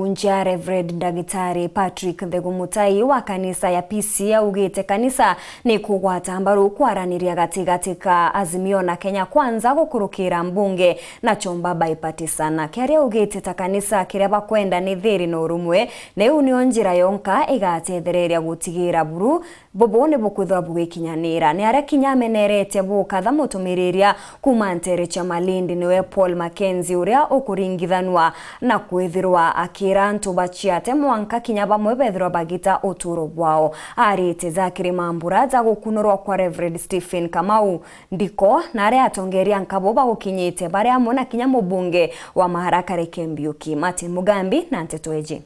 Kaunja Reverend Ndagitari Patrick Nthegumutai wa kanisa ya PCEA ugite kanisa ni kugwata mbaru kwaraniria gati ka Azimio na Kenya Kwanza gukurukira mbunge na chomba baipatisana kiaria ugite ta kanisa kiria bakwenda ni thiri no rumwe neu nio njira yonka igatethereria gutigira buru bobo ne bukwithwa bwikinyanira ni aria kinyamenerete bukatha mutumiriria kuma ntere cha Malindi niwe Paul Mackenzie uria ukuringithanwa na kwithirwa akira antu bachiate mwanka kinya bamwe bethirwa bagita uturo bwao arite Zakiri Mambura za gukunurwa kwa Reverend Stephen Kamau ndiko na aria atongeria nkabo bagukinyite bare amona kinya mubunge wa Maharaka Rekembiuki Martin Mugambi na Ntetweji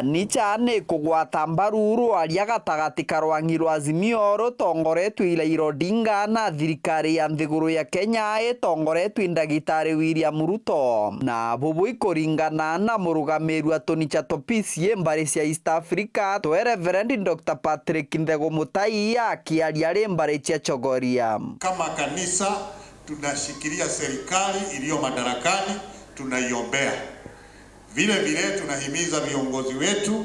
Nicha ne kugwata mbaruru aria gatagati karwangi rwa Azimio rutongoretwo Raila Odinga na thirikari ya nthiguru ya Kenya itongoretwo Ndagitari William Ruto na bubu ikuringana na murugamirwa Tonicha PCEA mbari cia East Africa to Reverend Dr. Patrick Nthegumutai akiaria ri mbari cia Chogoria. Kama kanisa tunashikilia serikali iliyo madarakani, tunaiombea. Vile vile tunahimiza viongozi wetu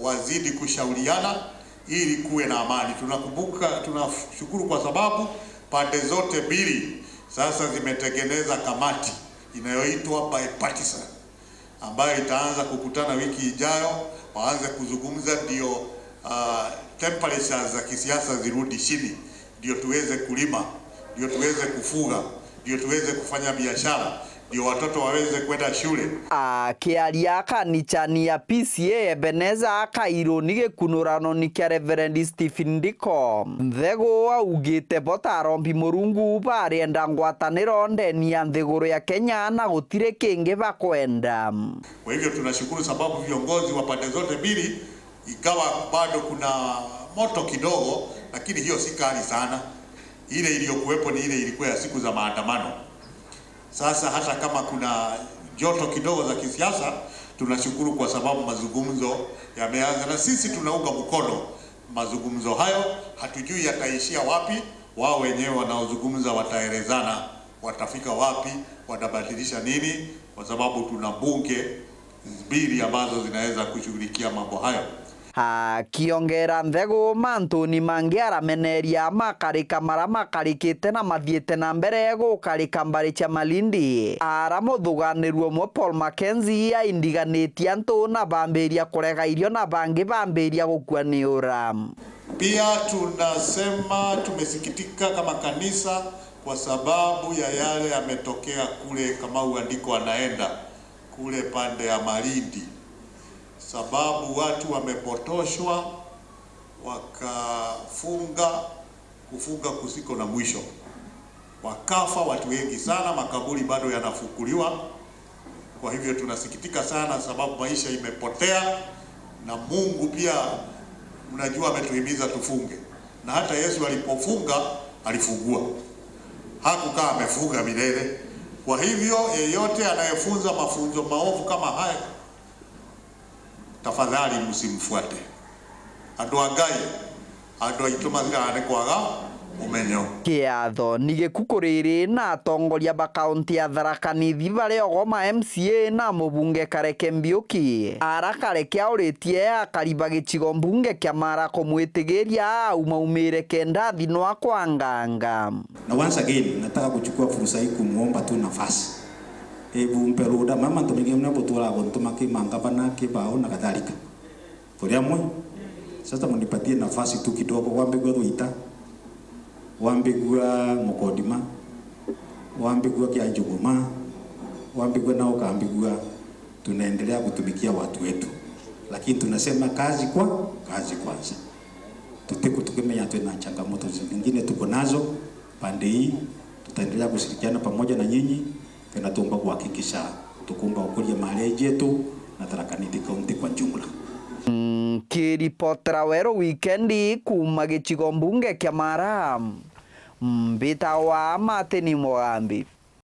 wazidi kushauriana ili kuwe na amani. Tunashukuru kwa sababu pande zote mbili sasa zimetengeneza kamati inayoitwa bipartisan ambayo itaanza kukutana wiki ijayo, waanze kuzungumza ndio temperatures za kisiasa zirudi chini, ndio tuweze kulima, ndio tuweze kufuga, ndio tuweze kufanya biashara, ndio watoto waweze kwenda shule. Kiaria kanichani ya PCEA Ebeneza Kairo ni gikunurano ni kia Reverend Stephen Ndiko Nthego augite botarombi murungu barienda ngwataniro ndeni ya nthiguru ya Kenya na gutire kingi bakwenda. Kwa hivyo tunashukuru sababu viongozi wa pande zote mbili, ikawa bado kuna moto kidogo, lakini hiyo si kali sana. Ile iliyokuwepo ni ile ilikuwa ya siku za maandamano. Sasa hata kama kuna joto kidogo za kisiasa, tunashukuru kwa sababu mazungumzo yameanza na sisi tunaunga mkono mazungumzo hayo. Hatujui yataishia wapi, wao wenyewe wanaozungumza wataelezana watafika wapi, watabadilisha nini, kwa sababu tuna bunge mbili ambazo zinaweza kushughulikia mambo hayo. Kiongera Nthego mantuni mangiara meneria makarika marakarikite na mathiete na mbere gukarika mbari cha Malindi ara muthuganirwo mwe Paul Mackenzie aindiganitie antu na bambiria kurega irio na bangi bambiria gukua ni ura. Pia tunasema tumesikitika kama kanisa kwa sababu ya yale yametokea kule Kamau andiko anaenda kule pande ya Malindi, sababu watu wamepotoshwa kufunga kusiko na mwisho, wakafa watu wengi sana, makaburi bado yanafukuliwa. Kwa hivyo tunasikitika sana sababu maisha imepotea, na Mungu pia mnajua ametuhimiza tufunge, na hata Yesu alipofunga alifungua, hakukaa amefunga milele. Kwa hivyo yeyote anayefunza mafunzo maovu kama haya, tafadhali msimfuate. Andu agai andu aitumathira ane kwaga umenyo. Kiatho ni gikukuriri na atongoria ba kaunti ya Tharaka Nithi bare ogoma MCA na mubunge Rekembiuki arakareke auritie akariba gicigo mbunge kia Marako mwitigiria umaumire kenda thino kwa nganga. Na once again nataka kuchukua fursa hii kumuomba tu nafasi mpe ruda mama tumige mnapotura gontumaki mangabana kibao na kadhalika kuriamwe. Sasa mnipatie nafasi tu kidogo, wambigwa Ruita, wambigwa Mukodima, wambigwa Kianjuguma, wambigwa nao kaambigwa. Tunaendelea kutumikia watu wetu, lakini tunasema kazi kwanza. Tukimenya tuna changamoto zingine tuko nazo pande hii, tutaendelea kushirikiana pamoja na nyinyi. Tunaomba kuhakikisha tukumba ukulia mahali yetu na Tharaka Nithi kaunti kwa jumla. Kiripotera wero weekendi kuma gicigo mbunge kia Mara mbita wa Martin Mugambi.